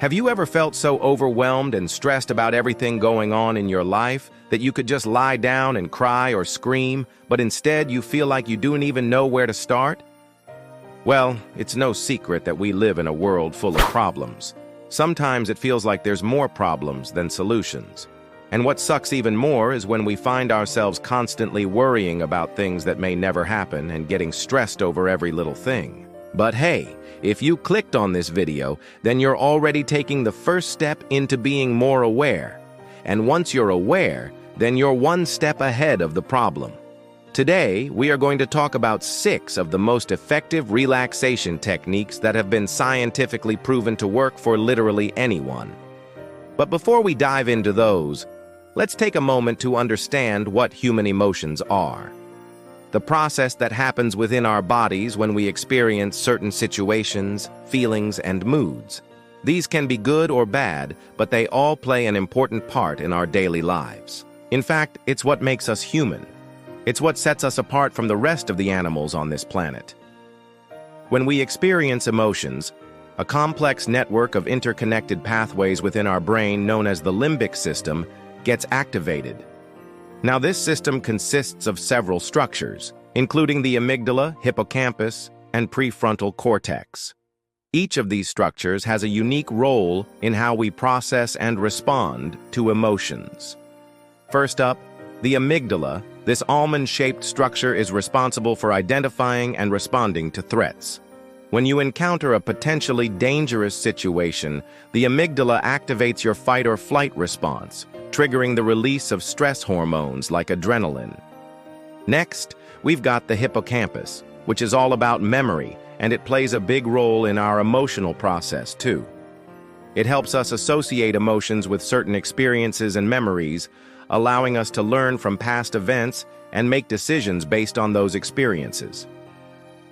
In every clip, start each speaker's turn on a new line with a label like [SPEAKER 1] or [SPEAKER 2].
[SPEAKER 1] Have you ever felt so overwhelmed and stressed about everything going on in your life that you could just lie down and cry or scream, but instead you feel like you don't even know where to start? Well, it's no secret that we live in a world full of problems. Sometimes it feels like there's more problems than solutions. And what sucks even more is when we find ourselves constantly worrying about things that may never happen and getting stressed over every little thing. But hey, if you clicked on this video, then you're already taking the first step into being more aware. And once you're aware, then you're one step ahead of the problem. Today, we are going to talk about 6 of the most effective relaxation techniques that have been scientifically proven to work for literally anyone. But before we dive into those, let's take a moment to understand what human emotions are. The process that happens within our bodies when we experience certain situations, feelings, and moods. These can be good or bad, but they all play an important part in our daily lives. In fact, it's what makes us human. It's what sets us apart from the rest of the animals on this planet. When we experience emotions, a complex network of interconnected pathways within our brain known as the limbic system gets activated. Now, this system consists of several structures, including the amygdala, hippocampus, and prefrontal cortex. Each of these structures has a unique role in how we process and respond to emotions. First up, the amygdala. This almond-shaped structure is responsible for identifying and responding to threats. When you encounter a potentially dangerous situation, the amygdala activates your fight or flight response, triggering the release of stress hormones like adrenaline. Next, we've got the hippocampus, which is all about memory, and it plays a big role in our emotional process too. It helps us associate emotions with certain experiences and memories, allowing us to learn from past events and make decisions based on those experiences.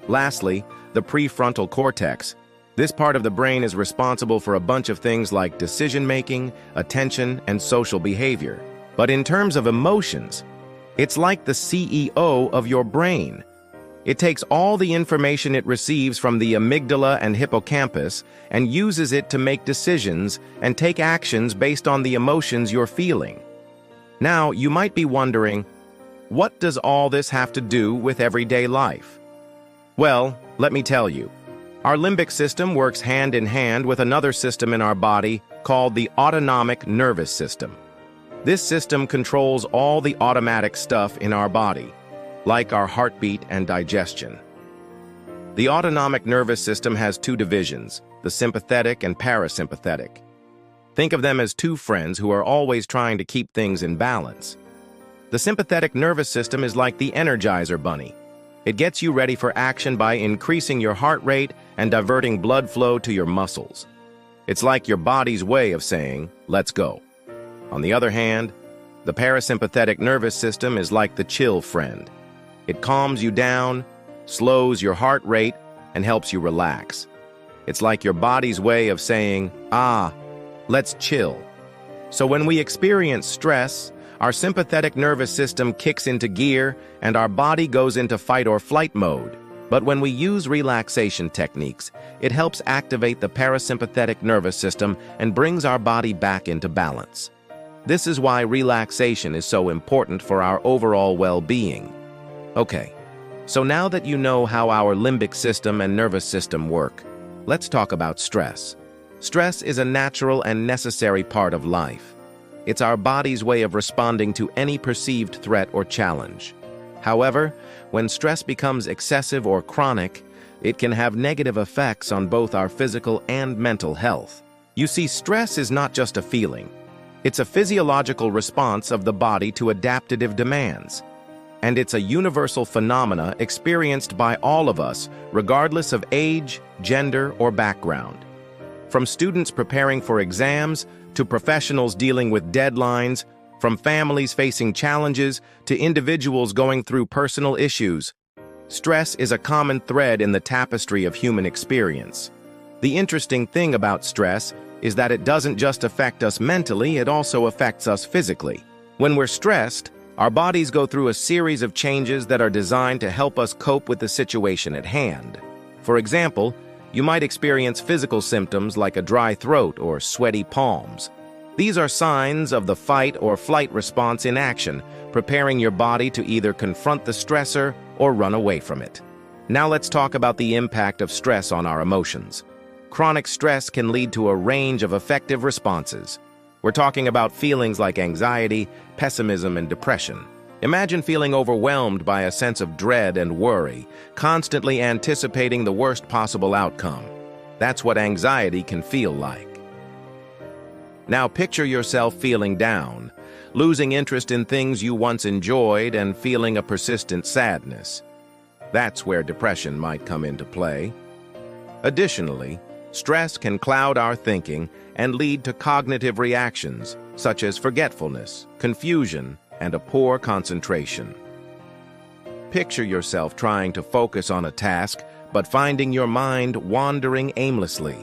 [SPEAKER 1] Lastly, the prefrontal cortex. This part of the brain is responsible for a bunch of things like decision-making, attention, and social behavior. But in terms of emotions, it's like the CEO of your brain. It takes all the information it receives from the amygdala and hippocampus and uses it to make decisions and take actions based on the emotions you're feeling. Now, you might be wondering, what does all this have to do with everyday life? Well, let me tell you. Our limbic system works hand in hand with another system in our body called the autonomic nervous system. This system controls all the automatic stuff in our body, like our heartbeat and digestion. The autonomic nervous system has 2 divisions, the sympathetic and parasympathetic. Think of them as 2 friends who are always trying to keep things in balance. The sympathetic nervous system is like the Energizer Bunny. It gets you ready for action by increasing your heart rate and diverting blood flow to your muscles. It's like your body's way of saying, let's go. On the other hand, the parasympathetic nervous system is like the chill friend. It calms you down, slows your heart rate, and helps you relax. It's like your body's way of saying, let's chill. So when we experience stress, our sympathetic nervous system kicks into gear and our body goes into fight or flight mode. But when we use relaxation techniques, it helps activate the parasympathetic nervous system and brings our body back into balance. This is why relaxation is so important for our overall well-being. Okay, so now that you know how our limbic system and nervous system work, let's talk about stress. Stress is a natural and necessary part of life. It's our body's way of responding to any perceived threat or challenge. However, when stress becomes excessive or chronic, it can have negative effects on both our physical and mental health. You see, stress is not just a feeling. It's a physiological response of the body to adaptive demands. And it's a universal phenomena experienced by all of us, regardless of age, gender, or background. From students preparing for exams, to professionals dealing with deadlines, from families facing challenges, to individuals going through personal issues, stress is a common thread in the tapestry of human experience. The interesting thing about stress is that it doesn't just affect us mentally, it also affects us physically. When we're stressed, our bodies go through a series of changes that are designed to help us cope with the situation at hand. For example, You might experience physical symptoms like a dry throat or sweaty palms. These are signs of the fight or flight response in action, preparing your body to either confront the stressor or run away from it. Now let's talk about the impact of stress on our emotions. Chronic stress can lead to a range of affective responses. We're talking about feelings like anxiety, pessimism, and depression. Imagine feeling overwhelmed by a sense of dread and worry, constantly anticipating the worst possible outcome. That's what anxiety can feel like. Now picture yourself feeling down, losing interest in things you once enjoyed and feeling a persistent sadness. That's where depression might come into play. Additionally, stress can cloud our thinking and lead to cognitive reactions such as forgetfulness, confusion, and a poor concentration. Picture yourself trying to focus on a task but finding your mind wandering aimlessly.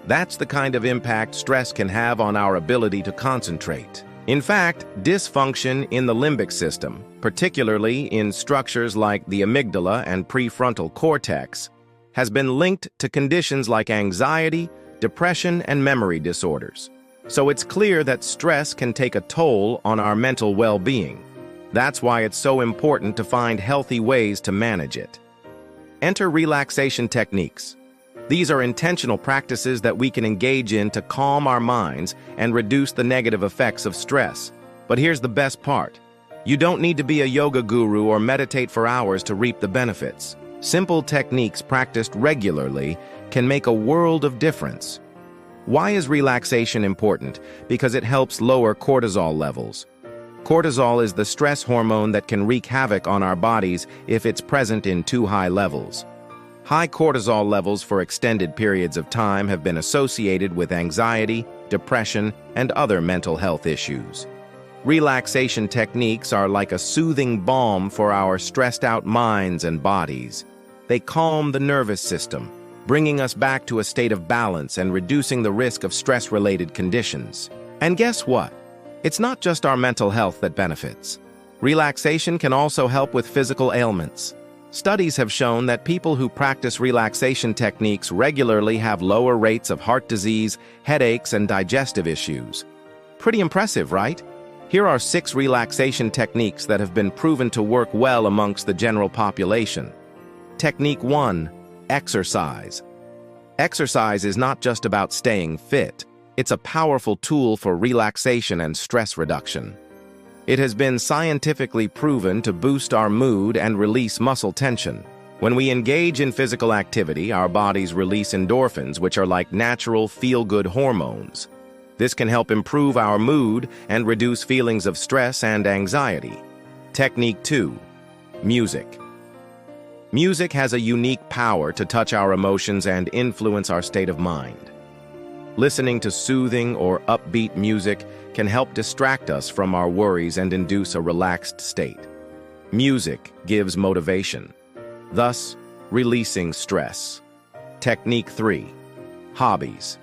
[SPEAKER 1] That's the kind of impact stress can have on our ability to concentrate. In fact, dysfunction in the limbic system, particularly in structures like the amygdala and prefrontal cortex, has been linked to conditions like anxiety, depression, and memory disorders. So it's clear that stress can take a toll on our mental well-being. That's why it's so important to find healthy ways to manage it. Enter relaxation techniques. These are intentional practices that we can engage in to calm our minds and reduce the negative effects of stress. But here's the best part. You don't need to be a yoga guru or meditate for hours to reap the benefits. Simple techniques practiced regularly can make a world of difference. Why is relaxation important? Because it helps lower cortisol levels. Cortisol is the stress hormone that can wreak havoc on our bodies if it's present in too high levels. High cortisol levels for extended periods of time have been associated with anxiety, depression, and other mental health issues. Relaxation techniques are like a soothing balm for our stressed-out minds and bodies. They calm the nervous system, bringing us back to a state of balance and reducing the risk of stress-related conditions. And guess what? It's not just our mental health that benefits. Relaxation can also help with physical ailments. Studies have shown that people who practice relaxation techniques regularly have lower rates of heart disease, headaches, and digestive issues. Pretty impressive, right? Here are 6 relaxation techniques that have been proven to work well amongst the general population. Technique 1. Exercise. Exercise is not just about staying fit. It's a powerful tool for relaxation and stress reduction. It has been scientifically proven to boost our mood and release muscle tension. When we engage in physical activity, our bodies release endorphins, which are like natural feel-good hormones. This can help improve our mood and reduce feelings of stress and anxiety. Technique 2. Music. Music has a unique power to touch our emotions and influence our state of mind. Listening to soothing or upbeat music can help distract us from our worries and induce a relaxed state. Music gives motivation, thus releasing stress. Technique 3. Hobbies.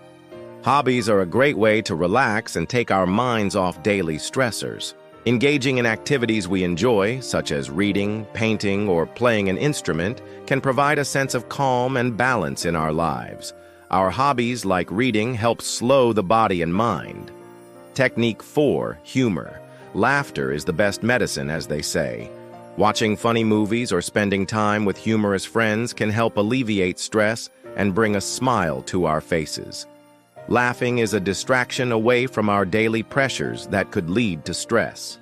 [SPEAKER 1] Hobbies are a great way to relax and take our minds off daily stressors. Engaging in activities we enjoy, such as reading, painting, or playing an instrument, can provide a sense of calm and balance in our lives. Our hobbies, like reading, help slow the body and mind. Technique 4. Humor. Laughter is the best medicine, as they say. Watching funny movies or spending time with humorous friends can help alleviate stress and bring a smile to our faces. Laughing is a distraction away from our daily pressures that could lead to stress.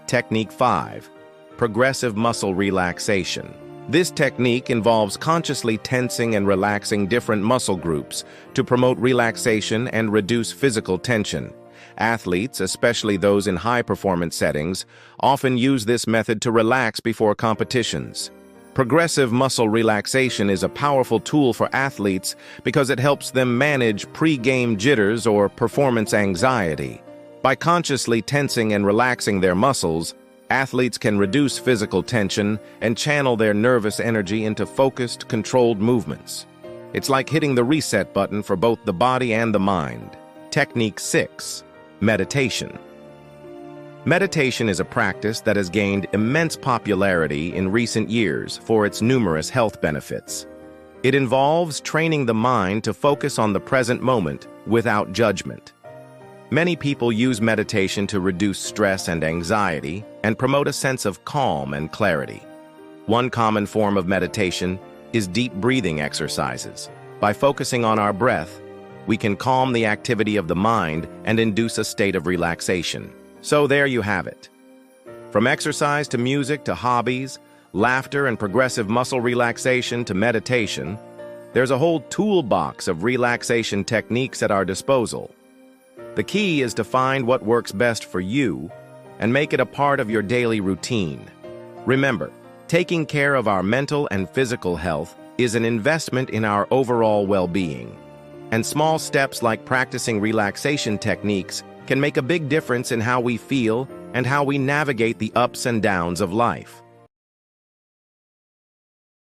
[SPEAKER 1] Technique 5. Progressive muscle relaxation. This technique involves consciously tensing and relaxing different muscle groups to promote relaxation and reduce physical tension. Athletes, especially those in high-performance settings, often use this method to relax before competitions. Progressive muscle relaxation is a powerful tool for athletes because it helps them manage pre-game jitters or performance anxiety. By consciously tensing and relaxing their muscles, athletes can reduce physical tension and channel their nervous energy into focused, controlled movements. It's like hitting the reset button for both the body and the mind. Technique 6. Meditation. Meditation is a practice that has gained immense popularity in recent years for its numerous health benefits. It involves training the mind to focus on the present moment without judgment. Many people use meditation to reduce stress and anxiety and promote a sense of calm and clarity. One common form of meditation is deep breathing exercises. By focusing on our breath, we can calm the activity of the mind and induce a state of relaxation. So there you have it. From exercise to music to hobbies, laughter and progressive muscle relaxation to meditation, there's a whole toolbox of relaxation techniques at our disposal. The key is to find what works best for you and make it a part of your daily routine. Remember, taking care of our mental and physical health is an investment in our overall well-being. And small steps like practicing relaxation techniques can make a big difference in how we feel and how we navigate the ups and downs of life.